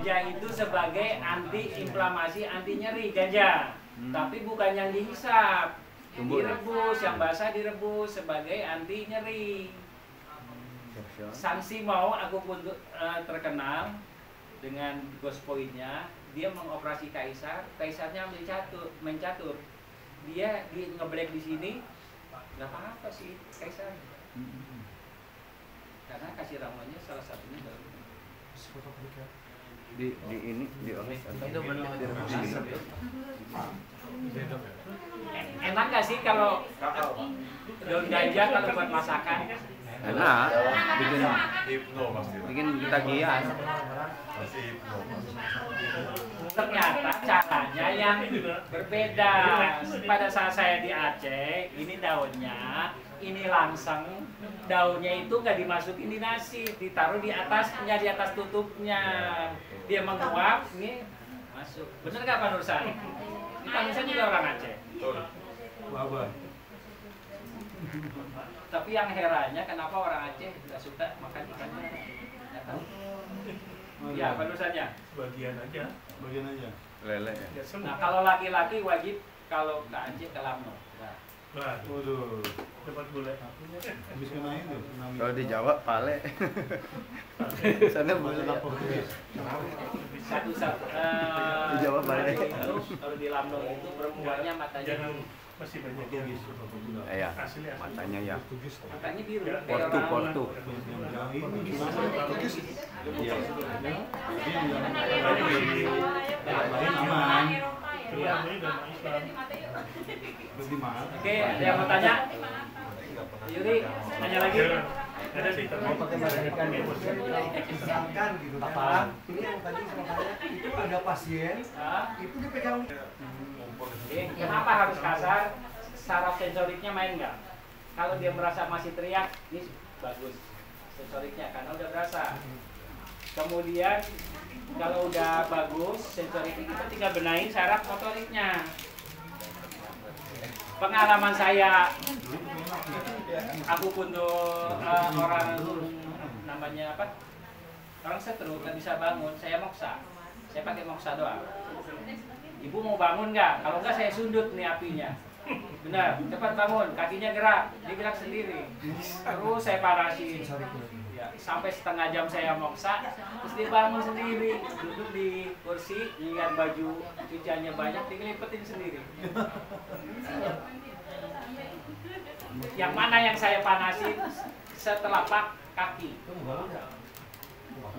ganja itu sebagai anti inflamasi, anti nyeri ganja. Tapi bukan yang dihisap. Direbus, yang basah direbus sebagai anti nyeri. Sanksi mau aku pun terkenal dengan gospoinnya, dia mengoperasi kaisarnya mencatur. Dia ngeblek di sini, nggak apa-apa sih kaisar. Karena kasih ramuannya salah satunya dari di ini di oles Itu benar enak nggak sih kalau daun ganja kalau buat masakan? enak, bikin Hipno pasti. bikin ketagihan. Pasti hipno. Ternyata caranya yang berbeda. Pada saat saya di Aceh, ini daunnya, ini langseng, daunnya itu nggak dimasukin di nasi, ditaruh di atasnya, di atas tutupnya. Dia menguap, ini masuk. Bener nggak Pak Nursan? Pak Nursan juga orang Aceh. Tapi yang herannya kenapa orang Aceh nggak suka makan ikannya? Nggak tahu. Ya, Pak Nursannya. Bagian aja. Lele ya. Nah, kalau laki-laki wajib kalau ke Aceh ke Lamno. Nah, Waduh, cepat boleh. Habis kena itu, tsunami. Kalau di Jawa pale. Sana boleh. satu-satu. Di Jawa pale. Itu kalau di Lamno itu perempuannya matanya Jangan biru. masih banyak yang Ya, asli. matanya ya. Matanya biru. kayak Portu, orang- portu. Iya. Tapi yang lain aman. Iya, ini agama Islam. Lebih mahal. Oke, ada yang mau tanya? Yuri, tanya lagi. Jangan. Ada sih, tapi Misalkan gitu kan. Apa? Ini yang tadi saya tanya, itu ada pasien, Hah? itu dipegang. Oke, kenapa harus kasar? Saraf sensoriknya main nggak? Kalau dia merasa masih teriak, ini bagus sensoriknya karena udah berasa. Kemudian kalau udah bagus sensoriknya, kita tinggal benahin saraf motoriknya. Pengalaman saya, aku pun tuh orang namanya apa? Orang stroke nggak bisa bangun, saya moksa. Saya pakai moksa doang. Ibu mau bangun nggak? Kalau nggak saya sundut nih apinya. Benar, cepat bangun, kakinya gerak, dia gerak sendiri. Terus saya panasin. Ya, sampai setengah jam saya moksa, terus dia bangun sendiri, duduk di kursi, lihat baju cuciannya banyak, digelipetin sendiri. Yang mana yang saya panasin setelapak kaki.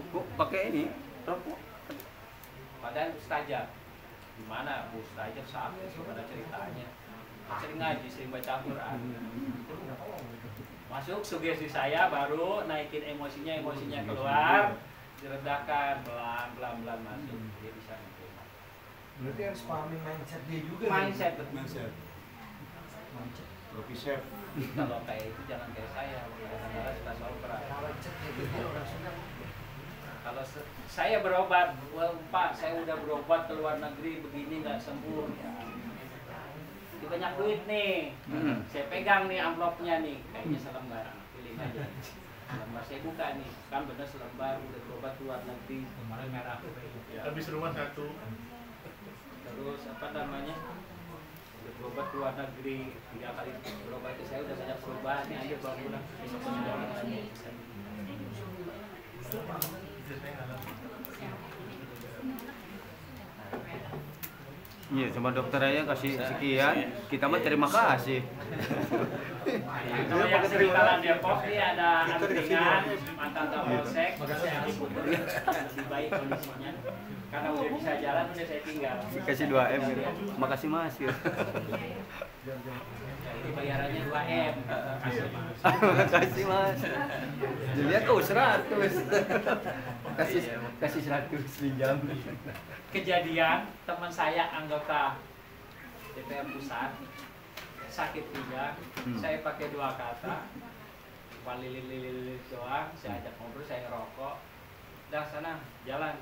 Kok pakai ini? Rokok. Padahal ustazah. Gimana Bu ustazah sakit gimana ceritanya? Sering ngaji, sering baca Al-Quran. Masuk sugesti saya baru naikin emosinya keluar, diredakan pelan-pelan masuk. Dia bisa menerima. Berarti harus pahami mindset dia juga. Mindset. Mindset. Kopi chef. Kalau kayak itu jangan kayak saya. Kadang-kadang suka sopra. Mindset itu orang Sunda. Kalau saya berobat, well, Pak, saya udah berobat ke luar negeri begini nggak sembuh. Ya. Ini banyak duit nih. Saya pegang nih amplopnya nih, kayaknya selembar. Pilih aja. Selembar saya buka nih, kan bener selembar udah berobat ke luar negeri. Kemarin merah. Ya. habis rumah satu. Terus apa namanya? Udah berobat ke luar negeri 3 kali berobat ke saya udah banyak perubahan nih, ayo bawa pulang. Iya, sama dokter aja kasih sekian. Kita mah terima kasih. Kalau yang sekitaran Depok ini ada angkringan mantan Kapolsek, lebih baik kondisinya. Karena udah bisa jalan, udah saya tinggal. Kasih 2 M gitu. Makasih Mas. Gitu. Ini bayarannya 2 M. Kasih Mas. Makasih Mas. Dilihat tuh 100. Kasih 100 pinjam. Kejadian teman saya anggota DPR pusat sakit pinggang, saya pakai 2 kata, lilit doang, saya ajak ngobrol, saya ngerokok, dah sana jalan,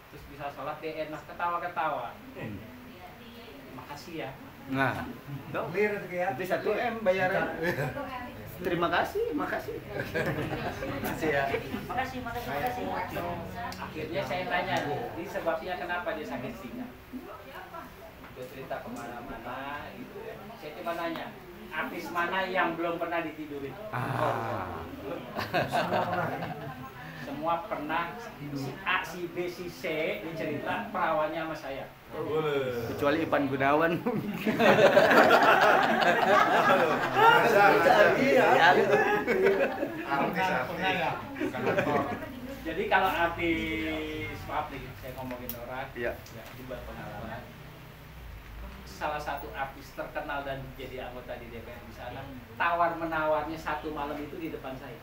terus bisa sholat dia enak ketawa-ketawa. Makasih ya. Nah, tuh. Clear itu ya. Itu 1 M bayaran. Terima kasih, makasih. Makasih ya. Makasih. Akhirnya saya tanya, ini sebabnya kenapa dia sakit pinggang? Dia cerita kemana-mana gitu ya. Saya cuma nanya, artis mana yang belum pernah ditidurin? Semua pernah, si A, si B, si C dicerita perawannya sama saya. Kecuali Ipan Gunawan. Jadi kalau artis, maaf nih, saya ngomongin orang, Iya. ya, dibuat pengalaman. Salah satu artis terkenal dan jadi anggota di DPR di sana, tawar menawarnya satu malam itu di depan saya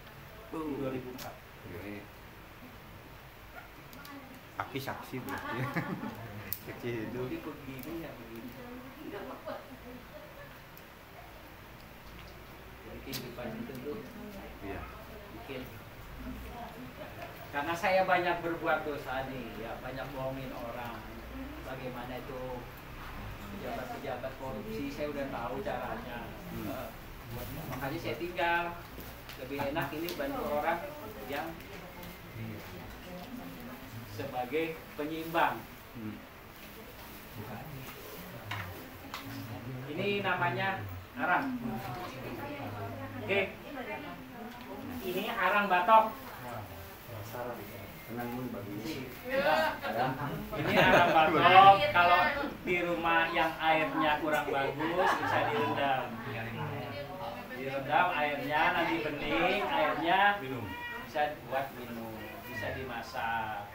di 2004. Aki saksi berarti. Kecil itu. Jadi begini ya begini. Jadi kehidupan itu tuh Iya. bikin. Karena saya banyak berbuat dosa nih, ya banyak bohongin orang. Bagaimana itu pejabat-pejabat korupsi, saya udah tahu caranya. Makanya saya tinggal. Lebih enak ini bantu orang yang sebagai penyeimbang. Ini namanya arang. Oke. Ini arang batok. Ini arang batok. Kalau di rumah yang airnya kurang bagus bisa direndam. Direndam airnya, nanti bening airnya bisa buat minum, bisa dimasak,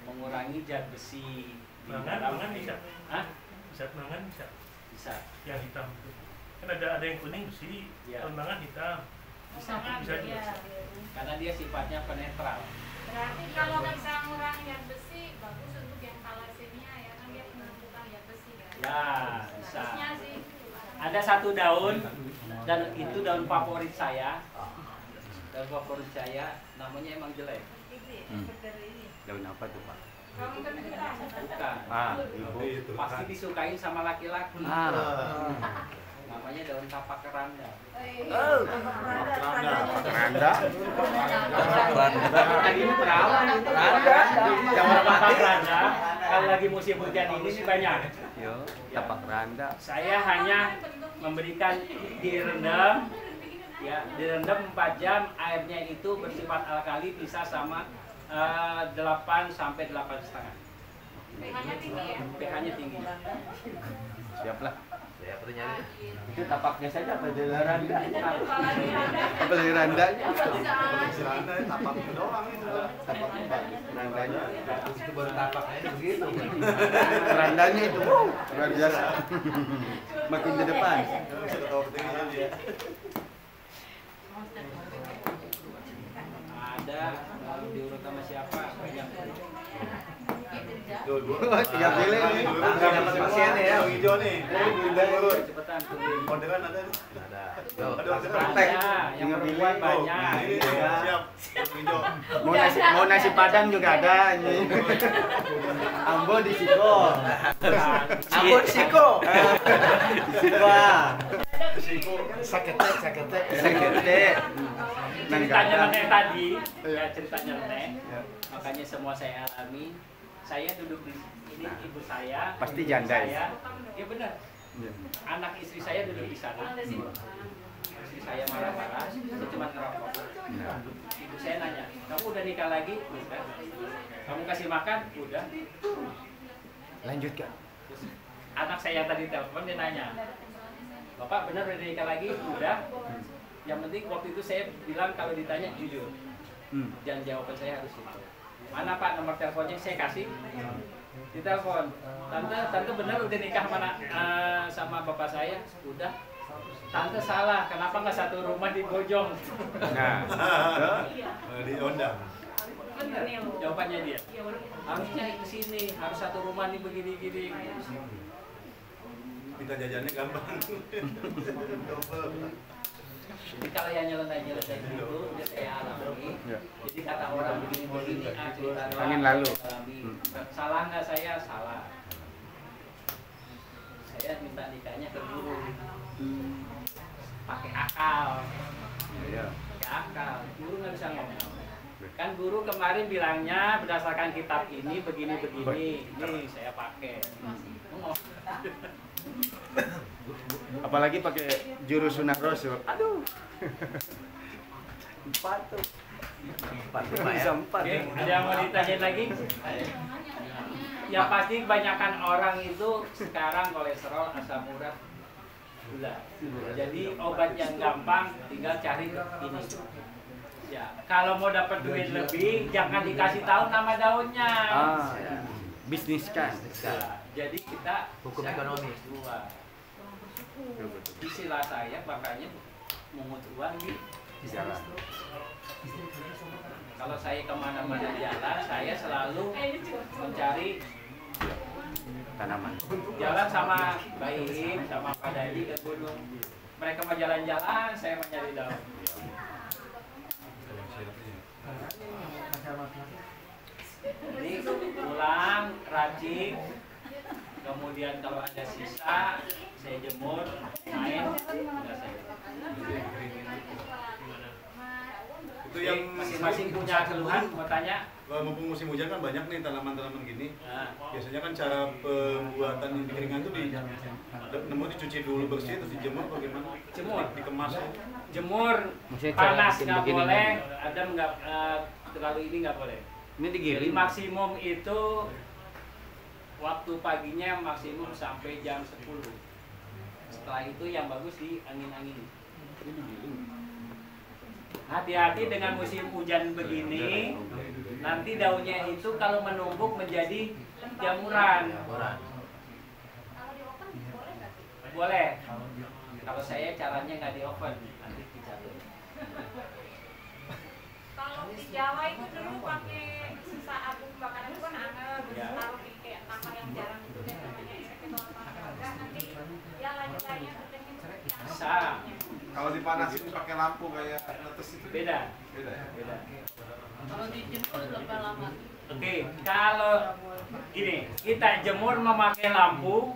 mengurangi zat besi di dalam. Mangan bisa. Hah? Bisa mangan bisa. Bisa. Yang hitam itu. Kan ada yang kuning besi, Iya. kalau mangan hitam. Bisa. Bisa juga. Karena dia sifatnya penetral. Berarti kalau bisa ngurangi zat besi, bagus untuk yang thalassemia ya, kan dia menentukan zat besi kan? Ya, bisa. Harusnya sih. Ada satu daun dan itu daun favorit saya. Daun favorit saya namanya emang jelek. Daun apa tuh, Pak? Kamu kan kita. Bukan. Ibu. Pasti disukain sama laki-laki. Namanya daun tapak keranda. Randa. Tadi ini perawan. Daun tapak keranda. Kalau lagi musim hujan ini sih banyak. Yo, tapak randa. Saya hanya memberikan direndam, ya direndam 4 jam, airnya itu bersifat alkali, bisa sama 8 sampai 8,5. pH-nya tinggi ya? pH-nya tinggi. Siaplah. Ya, perlu nyari. Itu tapaknya saja apa dari randa? Apa dari Randa. randanya? Silanda tapak itu doang itu. Tapaknya bagus. Randanya. Itu baru tapaknya begitu. Randanya itu luar biasa. Makin di depan. Bisa ketawa ketinggian dia. Ada diurut sama siapa? Yang Tinggal pilih nih. Nggak dapat pasien ya, yang hijau nih. cepetan tuh. Orderan ada nih. Ada. Ada orderan. Ada yang perempuan banyak. Ini siap. Yang hijau. Mau nasi padang juga ada ini. Ambo di Siko. Aku Siko. Siko. Saketek. Sekete. Ceritanya Nenek tadi, ya ceritanya Nenek. Makanya semua saya alami. Saya duduk di ini, ibu saya. Pasti ibu janda ya? saya. Ya benar. Anak istri saya duduk di sana. Istri saya marah-marah, saya cuma ngerokok. Ibu saya nanya, kamu udah nikah lagi? Udah. Kamu kasih makan? Udah. Lanjutkan. Terus anak saya yang tadi telepon dia nanya, Bapak benar udah nikah lagi? Udah. Yang penting waktu itu saya bilang kalau ditanya jujur. Dan jawaban saya harus itu. Mana Pak nomor teleponnya? Saya kasih. Ditelepon. Tante benar udah nikah sama bapak saya? Udah. Tante salah. Kenapa nggak satu rumah di Bojong? Nah, Diundang. Benar. Jawabannya dia. Harusnya ke sini. Harus satu rumah nih begini-gini. Minta jajannya gampang. Jadi kalau yang nyeleneh-nyeleneh gitu, udah saya alami. Ya. Jadi kata orang begini-begini, cerita doang, Angin lalu. saya alami. Salah nggak saya? Salah. Saya minta nikahnya ke guru. pakai akal. Iya. Pakai akal. Guru nggak bisa ngomong. Kan guru kemarin bilangnya berdasarkan kitab ini begini-begini. Ini saya pakai. Oh. Apalagi pakai jurus sunnah rasul. Aduh. 4 tuh. 4 Bisa 4. Oke, ada yang mau ditanyain lagi? Ya pasti kebanyakan orang itu sekarang kolesterol, asam urat, gula. Jadi obat yang gampang tinggal cari ini. Ya, kalau mau dapat duit lebih jangan dikasih tahu nama daunnya. Bisnis kan. Ya, jadi kita Hukum bisa ekonomi. keluar. Istilah saya makanya mengut uang di Jalan. Kalau saya kemana-mana jalan, saya selalu mencari Tanaman. jalan sama Baim, sama Pak Dadi ke gunung. Mereka mau jalan-jalan, saya mau nyari daun. Jadi pulang, racik, kemudian kalau ada sisa, saya jemur, main, udah saya. Itu yang Masing-masing punya keluhan, mau tanya? mumpung musim hujan kan banyak nih tanaman-tanaman gini. Nah, Biasanya kan cara pembuatan yang keringan tuh nemu dicuci dulu bersih terus dijemur bagaimana? Jemur. Dikemas. jemur, Maksudnya cara panas bikin nggak begini boleh, nih. ada nggak terlalu ini nggak boleh. Ini Jadi digiling. maksimum itu waktu paginya maksimum sampai jam 10. Setelah itu yang bagus di angin-angin. Hati-hati dengan musim hujan begini. Nanti daunnya itu kalau menumbuk menjadi jamuran. Boleh. Kalau saya caranya nggak di oven, nanti dijatuh. Kalau di Jawa itu dulu pakai sisa abu bakaran itu kan anget, terus Ya. taruh di kayak tanah yang jarang itu deh namanya eksekutor tanah. Udah nanti ya lanjutannya bertemu seperti apa. Bisa. Kalau dipanasin pakai lampu kayak netes itu Beda. beda ya? Beda. Kalau dijemur berapa lama? Oke, kalau gini, kita jemur memakai lampu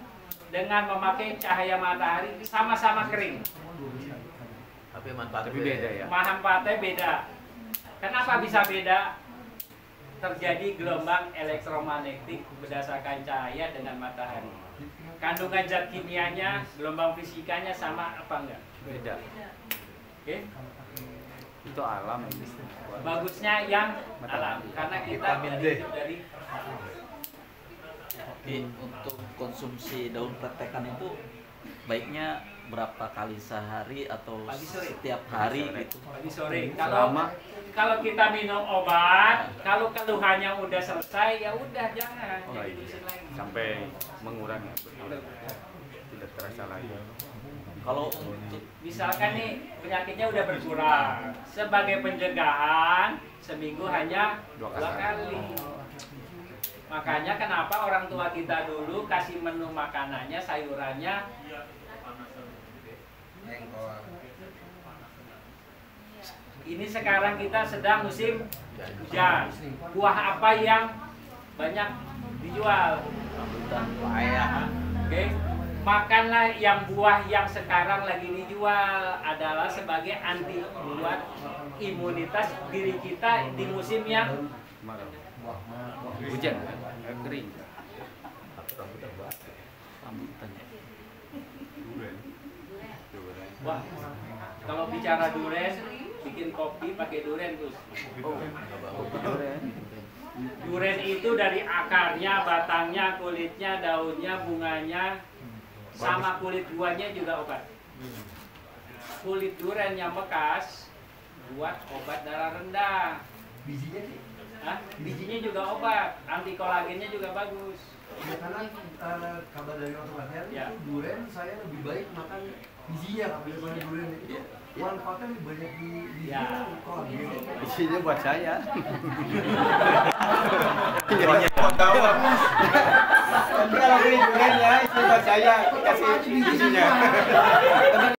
dengan memakai cahaya matahari sama-sama kering. Tapi manfaatnya Tapi beda ya. Manfaatnya beda. Kenapa bisa beda? Terjadi gelombang elektromagnetik berdasarkan cahaya dengan matahari. Kandungan zat kimianya, gelombang fisikanya sama apa enggak? Beda. Oke? Itu alam. Bagusnya yang alam karena kita Vitamin D. dari Jadi untuk konsumsi daun pletekan itu baiknya berapa kali sehari atau Pagi sore. setiap hari gitu? pagi sore. Selama Kalau kita minum obat, kalau keluhannya udah selesai ya udah jangan. Oh, Jangan iya. terusin lagi. Sampai mengurangi. Tidak terasa lagi. Kalau untuk Misalkan nih penyakitnya udah berkurang, sebagai pencegahan seminggu hanya 2 kali. Makanya kenapa orang tua kita dulu kasih menu makanannya, sayurannya ini sekarang kita sedang musim hujan. Buah apa yang banyak dijual? Oke. Makanlah yang buah yang sekarang lagi dijual adalah sebagai anti buat imunitas diri kita di musim yang Hujan, kering. rambutan ya. wah. Kalau bicara durian, bikin kopi pakai durian Gus. Durian itu dari akarnya, batangnya, kulitnya, daunnya, bunganya, sama kulit buahnya juga obat. Kulit durian yang bekas buat obat darah rendah. Bijinya sih. Hah? Bijinya juga obat, anti kolagennya juga bagus. Ya, karena kabar dari orang tua Ya. itu durian saya lebih baik makan bijinya daripada durian itu. Manfaatnya lebih banyak di Ya. bijinya kolagen. Isinya buat saya. Tapi kalau beli durian ya, isi buat saya. Kasih isinya.